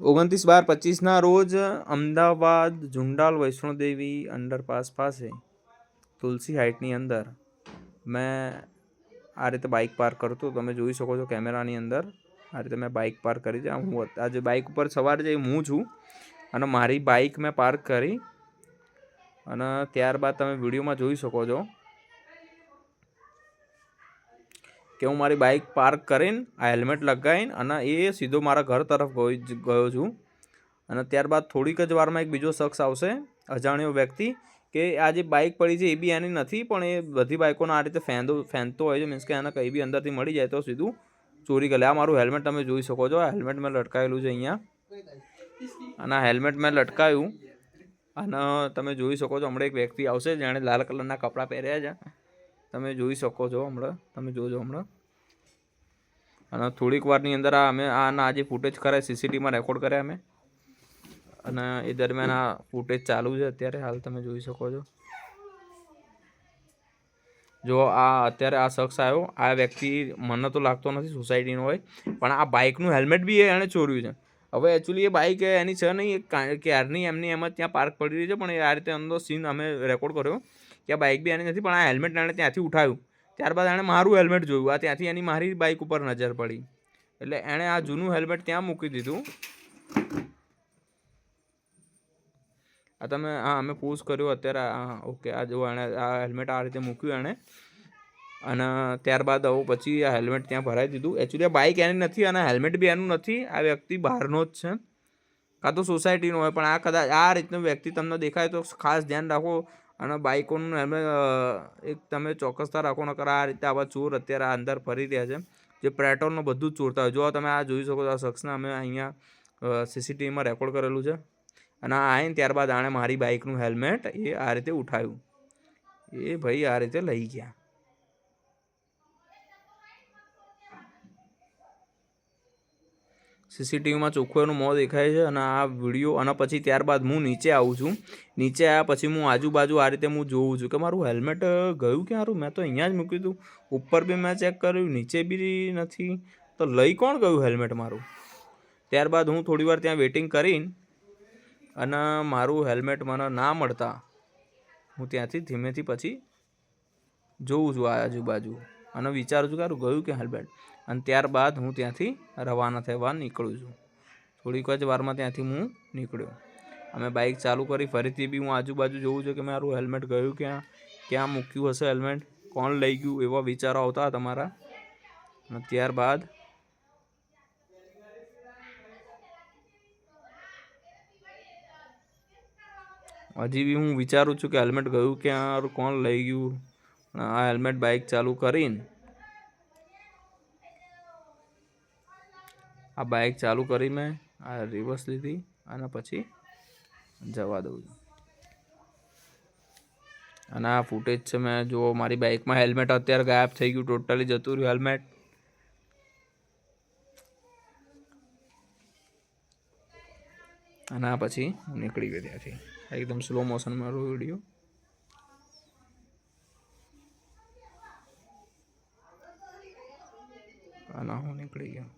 29/12/25 રોજ અમદાવાદ ઝુંડાલ વૈષ્ણોદેવી અંડરપાસ પાસે તુલસી હાઇટની અંદર મેં આ રીતે બાઇક પાર્ક કરતો. તમે જોઈ શકો છો કેમેરાની અંદર આ રીતે મેં બાઇક પાર્ક કરી છે. હું આજે બાઇક ઉપર સવાર જે હું છું અને મારી બાઇક મેં પાર્ક કરી અને ત્યારબાદ તમે વિડીયોમાં જોઈ શકો છો કે હું મારી બાઇક પાર્ક કરીને આ હેલ્મેટ લગાવીને અને એ સીધો મારા ઘર તરફ ગયો છું. અને ત્યારબાદ થોડીક જ વારમાં એક બીજો શખ્સ આવશે, અજાણ્યો વ્યક્તિ, કે આ જે બાઇક પડી છે એ બી એની નથી, પણ એ બધી બાઇકોને આ રીતે ફેંદતો હોય છે. મીન્સ કે એને કંઈ બી અંદરથી મળી જાય તો સીધું ચોરી કરે. આ મારું હેલ્મેટ તમે જોઈ શકો છો. આ હેલ્મેટ મેં લટકાવેલું છે અહીંયા અને આ હેલ્મેટ મેં લટકાવ્યું અને તમે જોઈ શકો છો હમણાં એક વ્યક્તિ આવશે જેણે લાલ કલરના કપડાં પહેર્યા છે. તમે જોઈ શકો છો હમણાં, તમે જોજો હમણાં. અને થોડીક વારની અંદર અમે આના જે ફૂટેજ કર્યા સીસીટીવીમાં રેકોર્ડ કર્યા અમે અને એ દરમિયાન આ ફૂટેજ ચાલુ છે અત્યારે હાલ તમે જોઈ શકો છો. જો આ અત્યારે આ શખ્સ આવ્યો, આ વ્યક્તિ મને તો લાગતો નથી સોસાયટીનો હોય, પણ આ બાઇકનું હેલ્મેટ બી એણે ચોર્યું છે. હવે એકચ્યુઅલી એ બાઇક એની છે નહીં, ક્યારની એમની એમ જ ત્યાં પાર્ક પડી રહી છે, પણ આ રીતે એમનો સીન અમે રેકોર્ડ કર્યો કે આ બાઇક બી એની નથી, પણ આ હેલ્મેટ એણે ત્યાંથી ઉઠાવ્યું. ત્યારબાદ એણે મારું હેલ્મેટ જોયું. આ ત્યાંથી એની મારી બાઇક ઉપર નજર પડી એટલે એણે આ જૂનું હેલ્મેટ ત્યાં મૂકી દીધું. આ તમે હા અમે પોઝ કર્યો અત્યારે. હા ઓકે, આ જો એણે આ હેલ્મેટ આ રીતે મૂક્યું એણે અને ત્યારબાદ હવે પછી આ હેલ્મેટ ત્યાં ભરાઈ દીધું. એકચ્યુઅલી આ બાઇક એની નથી અને હેલ્મેટ બી એનું નથી. આ વ્યક્તિ બહારનો જ છે, કાં તો સોસાયટીનો હોય, પણ આ કદાચ આ રીતનો વ્યક્તિ તમને દેખાય તો ખાસ ધ્યાન રાખો અને બાઇકોનું હેલ્મેટ એક તમે ચોક્કસતા રાખો. નકર આ રીતે આવા ચોર અત્યારે આ અંદર ફરી રહ્યા છે જે પેટ્રોલનું બધું જ ચોરતા હોય. જો તમે આ જોઈ શકો છો આ શખ્સને અમે અહીંયા સીસીટીવીમાં રેકોર્ડ કરેલું છે અને આ આવીને ત્યારબાદ આણે મારી બાઇકનું હેલ્મેટ એ આ રીતે ઉઠાવ્યું. એ ભાઈ આ રીતે લઈ ગયા. સીસીટીવીમાં ચોખ્ખું એનું મોં દેખાય છે અને આ વિડીયો અને પછી ત્યારબાદ હું નીચે આવું છું. નીચે આવ્યા પછી હું આજુબાજુ આ રીતે હું જોઉં છું કે મારું હેલ્મેટ ગયું ક્યાં હારું? મેં તો અહીંયા જ મૂક્યું હતું. ઉપર બી મેં ચેક કર્યું, નીચે બી નથી, તો લઈ કોણ ગયું હેલ્મેટ મારું? ત્યારબાદ હું થોડી વાર ત્યાં વેઇટિંગ કરીને અને મારું હેલ્મેટ મને ના મળતા હું ત્યાંથી ધીમેથી પછી જોઉં છું આજુબાજુ અને વિચારું છું કે હારું ગયું કે હેલ્મેટ. અને ત્યારબાદ હું ત્યાંથી રવાના થવા નીકળું છું. થોડીક જ વારમાં ત્યાંથી હું નીકળ્યો. અમે બાઇક ચાલુ કરી, ફરીથી બી હું આજુબાજુ જોઉં છું કે મારું હેલ્મેટ ગયું ક્યાં, ક્યાં મૂક્યું હશે હેલ્મેટ, કોણ લઈ ગયું, એવા વિચારો આવતા તમારા. અને ત્યારબાદ હજી બી હું વિચારું છું કે હેલ્મેટ ગયું ક્યાં, કોણ લઈ ગયું. આ હેલ્મેટ બાઇક ચાલુ કરીને આ બાઇક ચાલુ કરી મેં આ રિવર્સ લીધી અને પછી જવા દઉં છું. અને આ ફૂટેજ છે મેં જો મારી બાઇકમાં હેલ્મેટ અત્યારે ગાયબ થઈ ગયું, ટોટલી જતું રહ્યું હેલ્મેટ. અને આ પછી હું નીકળી ગયો ત્યાંથી. એકદમ સ્લો મોશન મારો વિડીયો. અને હું નીકળી ગયો.